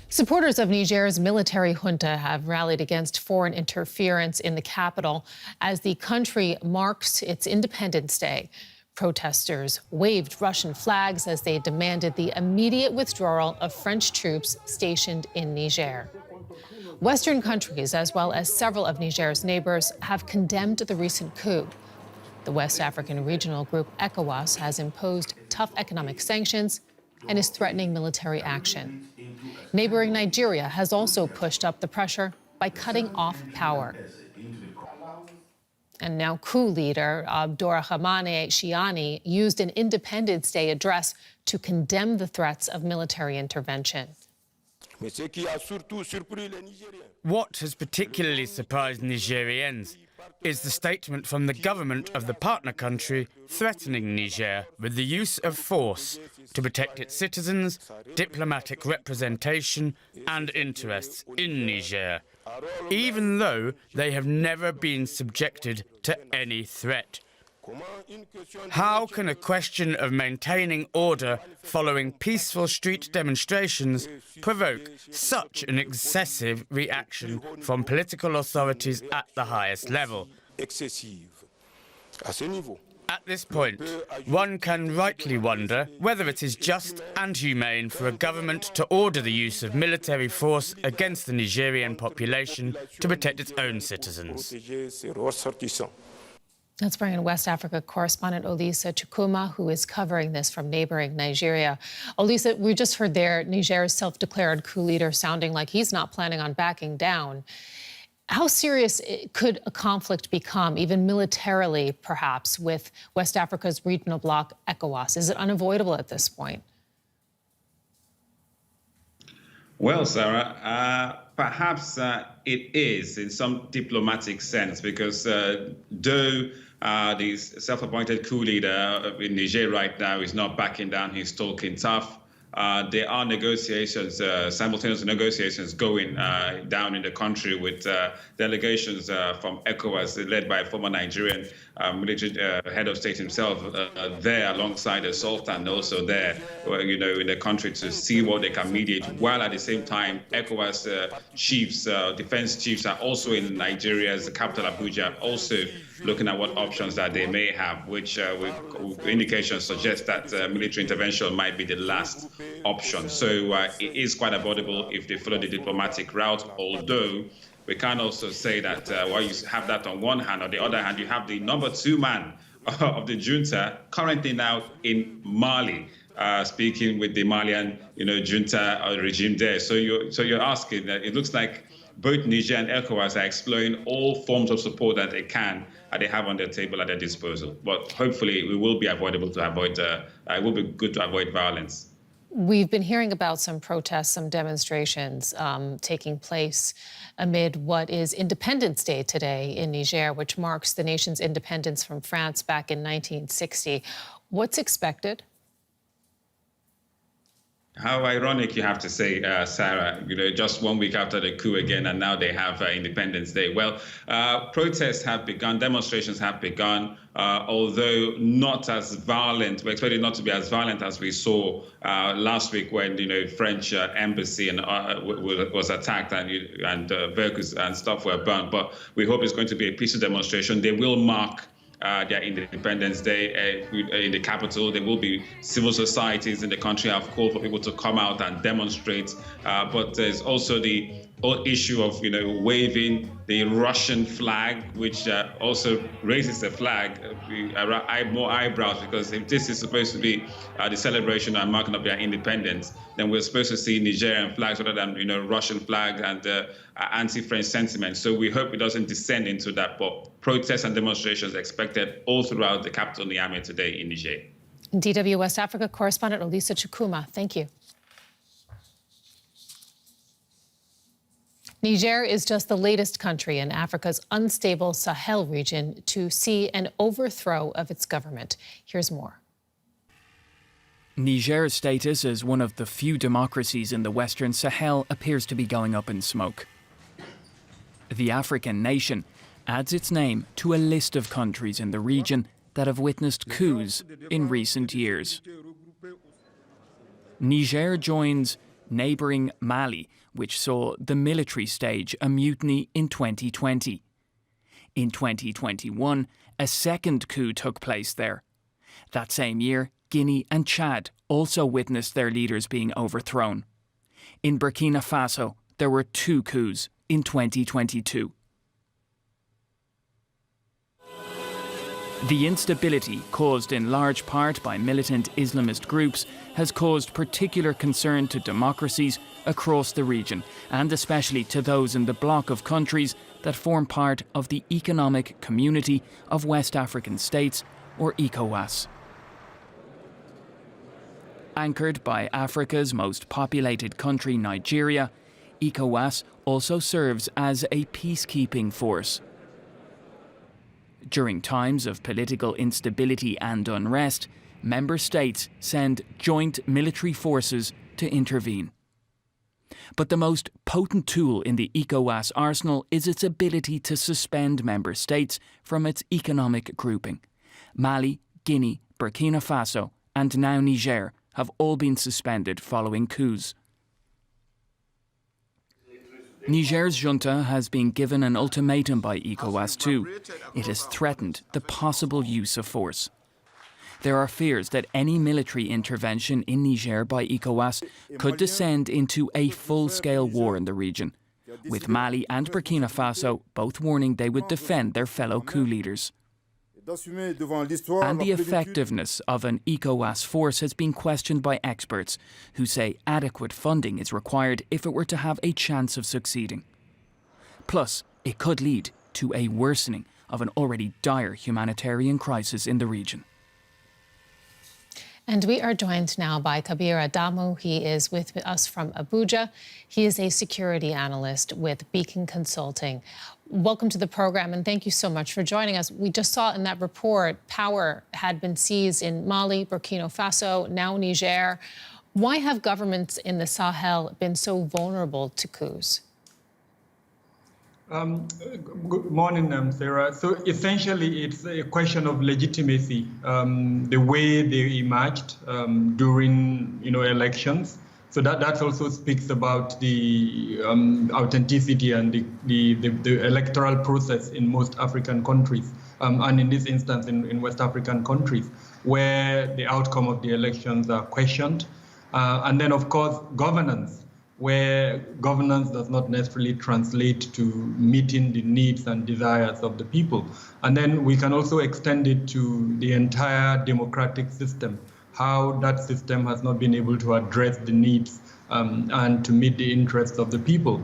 Supporters of Niger's military junta have rallied against foreign interference in the capital as the country marks its Independence Day. Protesters waved Russian flags as they demanded the immediate withdrawal of French troops stationed in Niger. Western countries, as well as several of Niger's neighbors, have condemned the recent coup. The West African regional group ECOWAS has imposed tough economic sanctions and is threatening military action. Neighboring Nigeria has also pushed up the pressure by cutting off power. And now coup leader Abdourahmane Chiani used an Independence Day address to condemn the threats of military intervention. What has particularly surprised Nigerians is the statement from the government of the partner country threatening Niger with the use of force to protect its citizens, diplomatic representation and interests in Niger, even though they have never been subjected to any threat. How can a question of maintaining order following peaceful street demonstrations provoke such an excessive reaction from political authorities at the highest level? At this point, one can rightly wonder whether it is just and humane for a government to order the use of military force against the Nigerian population to protect its own citizens. Let's bring in West Africa correspondent Olisa Chukuma, who is covering this from neighboring Nigeria. Olisa, we just heard there Niger's self-declared coup leader sounding like he's not planning on backing down. How serious could a conflict become, even militarily, perhaps, with West Africa's regional bloc, ECOWAS? Is it unavoidable at this point? Well, Sarah, perhaps it is in some diplomatic sense, because though the self-appointed coup leader in Niger right now is not backing down, he's talking tough. There are negotiations, simultaneous negotiations going down in the country with delegations from ECOWAS led by former Nigerian military head of state himself there alongside the Sultan also there, in the country to see what they can mediate, while at the same time ECOWAS chiefs, defense chiefs are also in Nigeria's capital Abuja, also looking at what options that they may have, which with indications suggest that military intervention might be the last option. So it is quite avoidable if they follow the diplomatic route, although we can also say that while you have that on one hand, on the other hand, you have the number 2 man of the junta currently now in Mali, speaking with the Malian, junta regime there. So you're asking, it looks like both Niger and ECOWAS are exploring all forms of support that they can, they have on their table at their disposal. But hopefully it will be avoidable to avoid, it will be good to avoid violence. We've been hearing about some protests, some demonstrations taking place amid what is Independence Day today in Niger, which marks the nation's independence from France back in 1960. What's expected? How ironic, you have to say, Sarah, just 1 week after the coup again, and now they have Independence Day. Well, protests have begun, demonstrations have begun, although not as violent. We expect it not to be as violent as we saw last week when, French embassy was attacked and vehicles and stuff were burned. But we hope it's going to be a peaceful demonstration. They will mark their Independence Day in the capital. There will be civil societies in the country have called for people to come out and demonstrate. But there's also the whole issue of, waving the Russian flag, which also raises the flag, more eyebrows, because if this is supposed to be the celebration and marking of their independence, then we're supposed to see Nigerian flags rather than, Russian flags and anti-French sentiment. So we hope it doesn't descend into that. But protests and demonstrations are expected all throughout the capital, Niamey, today in Niger. DW West Africa correspondent Olisa Chukuma, thank you. Niger is just the latest country in Africa's unstable Sahel region to see an overthrow of its government. Here's more. Niger's status as one of the few democracies in the Western Sahel appears to be going up in smoke. The African nation adds its name to a list of countries in the region that have witnessed coups in recent years. Niger joins neighbouring Mali, which saw the military stage a mutiny in 2020. In 2021, a second coup took place there. That same year, Guinea and Chad also witnessed their leaders being overthrown. In Burkina Faso, there were 2 coups in 2022. The instability, caused in large part by militant Islamist groups, has caused particular concern to democracies across the region, and especially to those in the bloc of countries that form part of the Economic Community of West African States, or ECOWAS. Anchored by Africa's most populated country, Nigeria, ECOWAS also serves as a peacekeeping force. During times of political instability and unrest, member states send joint military forces to intervene. But the most potent tool in the ECOWAS arsenal is its ability to suspend member states from its economic grouping. Mali, Guinea, Burkina Faso, and now Niger have all been suspended following coups. Niger's junta has been given an ultimatum by ECOWAS too. It has threatened the possible use of force. There are fears that any military intervention in Niger by ECOWAS could descend into a full-scale war in the region, with Mali and Burkina Faso both warning they would defend their fellow coup leaders. And the effectiveness of an ECOWAS force has been questioned by experts who say adequate funding is required if it were to have a chance of succeeding. Plus, it could lead to a worsening of an already dire humanitarian crisis in the region. And we are joined now by Kabir Adamu. He is with us from Abuja. He is a security analyst with Beacon Consulting. Welcome to the program, and thank you so much for joining us. We just saw in that report power had been seized in Mali, Burkina Faso, now Niger. Why have governments in the Sahel been so vulnerable to coups? Good morning, Sarah. So essentially, it's a question of legitimacy, the way they emerged during, elections. So that also speaks about the authenticity and the electoral process in most African countries, and in this instance in West African countries, where the outcome of the elections are questioned. And then, of course, governance, where governance does not necessarily translate to meeting the needs and desires of the people. And then we can also extend it to the entire democratic system, how that system has not been able to address the needs and to meet the interests of the people.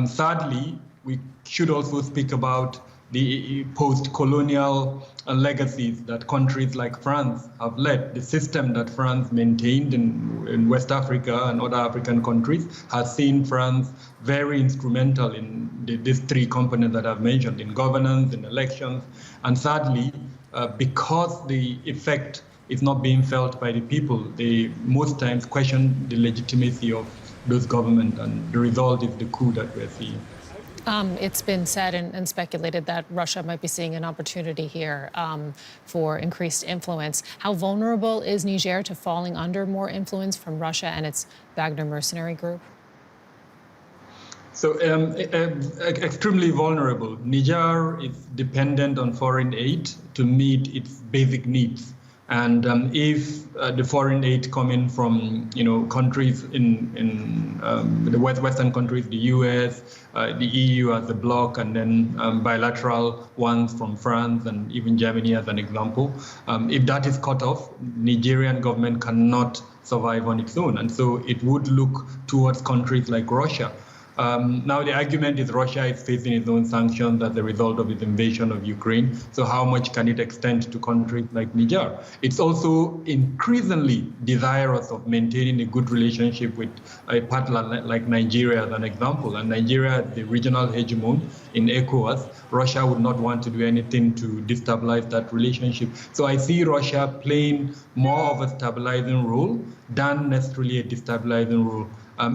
Sadly, we should also speak about the post-colonial legacies that countries like France have led. The system that France maintained in West Africa and other African countries has seen France very instrumental in these 3 components that I've mentioned, in governance, in elections. And sadly, because the effect is not being felt by the people, they most times question the legitimacy of those governments, and the result is the coup that we're seeing. It's been said and speculated that Russia might be seeing an opportunity here for increased influence. How vulnerable is Niger to falling under more influence from Russia and its Wagner mercenary group? So extremely vulnerable. Niger is dependent on foreign aid to meet its basic needs. And if the foreign aid coming from countries in the Western countries, the US, the EU as a bloc, and then bilateral ones from France and even Germany as an example, if that is cut off, Nigerian government cannot survive on its own, and so it would look towards countries like Russia. Now, the argument is Russia is facing its own sanctions as a result of its invasion of Ukraine. So how much can it extend to countries like Niger? It's also increasingly desirous of maintaining a good relationship with a partner like Nigeria as an example. And Nigeria, the regional hegemon in ECOWAS, Russia would not want to do anything to destabilize that relationship. So I see Russia playing more of a stabilizing role than necessarily a destabilizing role.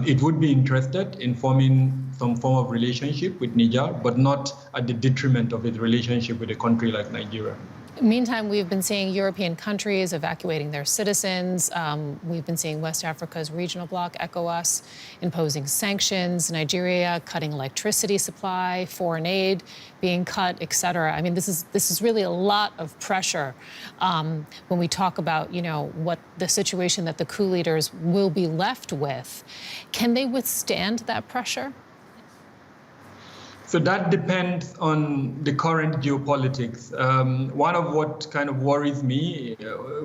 It would be interested in forming some form of relationship with Niger, but not at the detriment of its relationship with a country like Nigeria. Meantime, we've been seeing European countries evacuating their citizens. We've been seeing West Africa's regional bloc, ECOWAS, imposing sanctions, Nigeria cutting electricity supply, foreign aid being cut, et cetera. I mean, this is really a lot of pressure when we talk about, what the situation that the coup leaders will be left with. Can they withstand that pressure? So that depends on the current geopolitics. One of what kind of worries me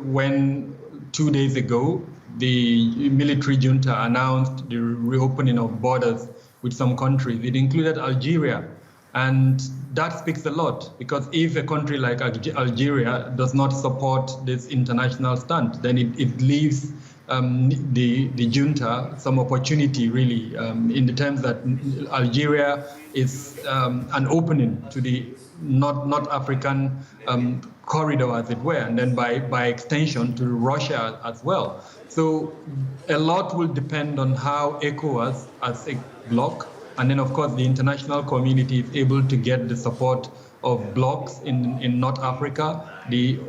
when 2 days ago, the military junta announced the reopening of borders with some countries. It included Algeria. And that speaks a lot, because if a country like Algeria does not support this international stand, then it leaves the junta some opportunity, really, in the terms that Algeria is an opening to the North African corridor, as it were, and then by extension to Russia as well. So a lot will depend on how ECOWAS as a bloc, and then of course the international community is able to get the support of blocs in North Africa, the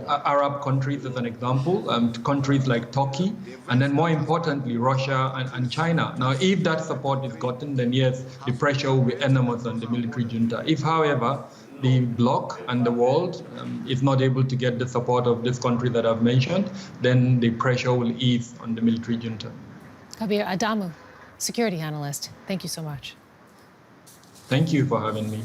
Arab countries as an example, countries like Turkey, and then more importantly, Russia and China. Now, if that support is gotten, then yes, the pressure will be enormous on the military junta. If, however, the bloc and the world is not able to get the support of this country that I've mentioned, then the pressure will ease on the military junta. Kabir Adamu, security analyst, thank you so much. Thank you for having me.